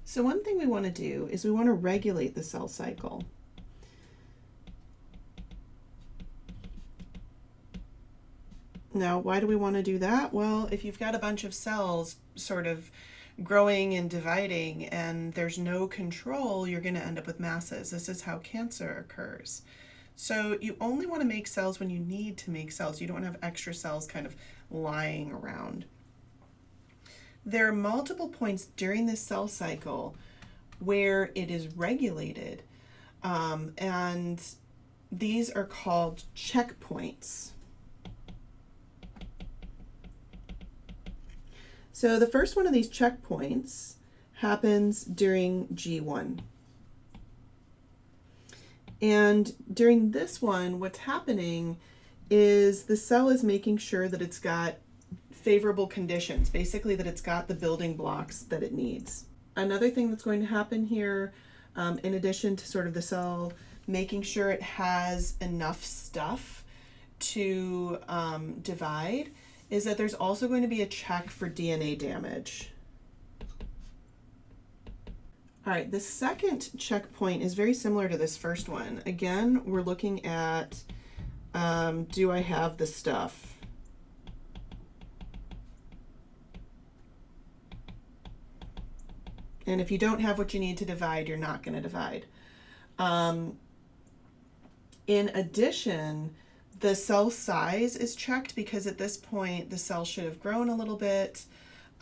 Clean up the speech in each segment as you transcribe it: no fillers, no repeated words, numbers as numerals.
So one thing we want to do is we want to regulate the cell cycle. Now, why do we want to do that? Well, if you've got a bunch of cells sort of growing and dividing and there's no control, you're going to end up with masses. This is how cancer occurs. So you only want to make cells when you need to make cells. You don't want to have extra cells kind of lying around. There are multiple points during this cell cycle where it is regulated, and these are called checkpoints. So the first one of these checkpoints happens during G1. And during this one, what's happening is the cell is making sure that it's got favorable conditions, basically that it's got the building blocks that it needs. Another thing that's going to happen here, in addition to sort of the cell making sure it has enough stuff to divide, is that there's also going to be a check for DNA damage. All right, the second checkpoint is very similar to this first one. Again, we're looking at, do I have the stuff? And if you don't have what you need to divide, you're not going to divide. In addition, the cell size is checked because at this point the cell should have grown a little bit,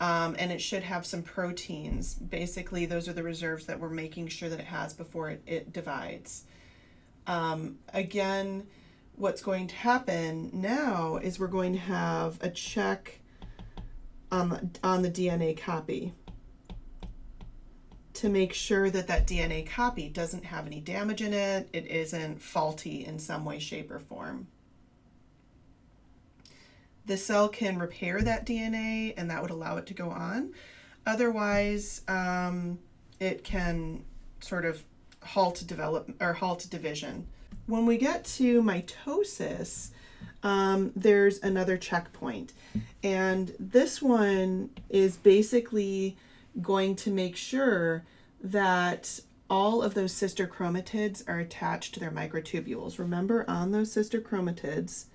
and it should have some proteins. Basically, those are the reserves that we're making sure that it has before it divides. Again, what's going to happen now is we're going to have a check on the DNA copy to make sure that that DNA copy doesn't have any damage in it, it isn't faulty in some way, shape, or form. The cell can repair that DNA and that would allow it to go on. Otherwise, it can sort of halt division. When we get to mitosis, there's another checkpoint. And this one is basically going to make sure that all of those sister chromatids are attached to their microtubules. Remember, on those sister chromatids,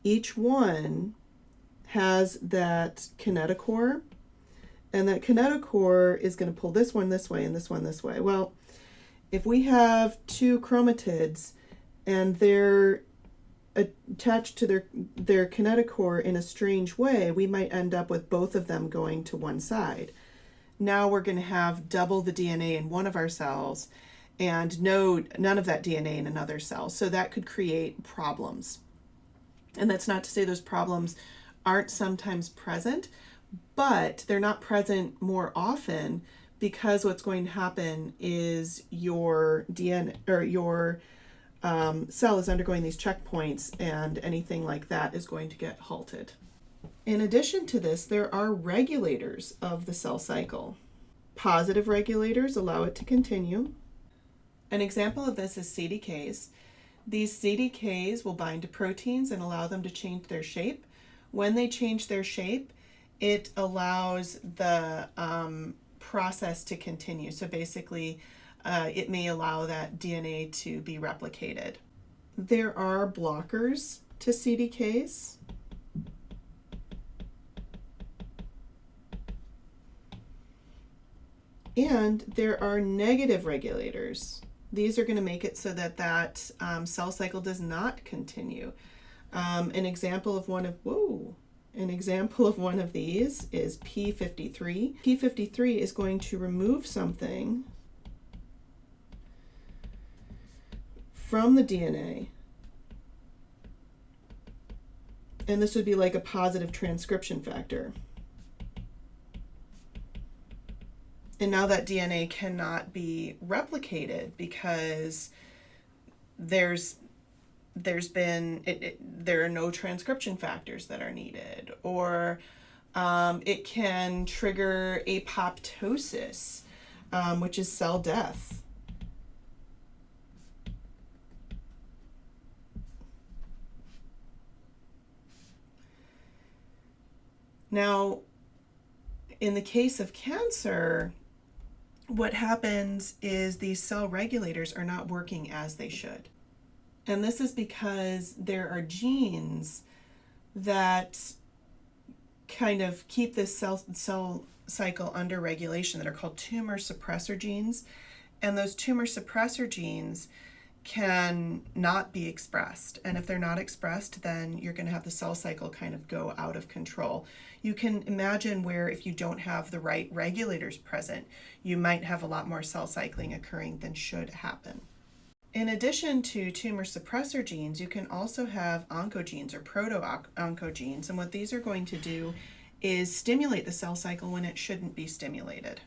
each one has that kinetochore, and that kinetochore is going to pull this one this way and this one this way. Well, if we have two chromatids and they're attached to their kinetochore in a strange way, we might end up with both of them going to one side. Now we're going to have double the DNA in one of our cells and none of that DNA in another cell. So that could create problems. And that's not to say those problems aren't sometimes present, but they're not present more often because what's going to happen is your DNA or your cell is undergoing these checkpoints, and anything like that is going to get halted. In addition to this, there are regulators of the cell cycle. Positive regulators allow it to continue. An example of this is CDKs. These CDKs will bind to proteins and allow them to change their shape. When they change their shape, it allows the process to continue. So basically, it may allow that DNA to be replicated. There are blockers to CDKs. And there are negative regulators. These are going to make it so that cell cycle does not continue. An example of one of these is P53. P53 is going to remove something from the DNA, and this would be like a positive transcription factor. And now that DNA cannot be replicated because there are no transcription factors that are needed, or it can trigger apoptosis, which is cell death. Now, in the case of cancer, what happens is these cell regulators are not working as they should. And this is because there are genes that kind of keep this cell cycle under regulation that are called tumor suppressor genes. And those tumor suppressor genes can not be expressed. And if they're not expressed, then you're going to have the cell cycle kind of go out of control. You can imagine where if you don't have the right regulators present, you might have a lot more cell cycling occurring than should happen. In addition to tumor suppressor genes, you can also have oncogenes or proto-oncogenes. And what these are going to do is stimulate the cell cycle when it shouldn't be stimulated.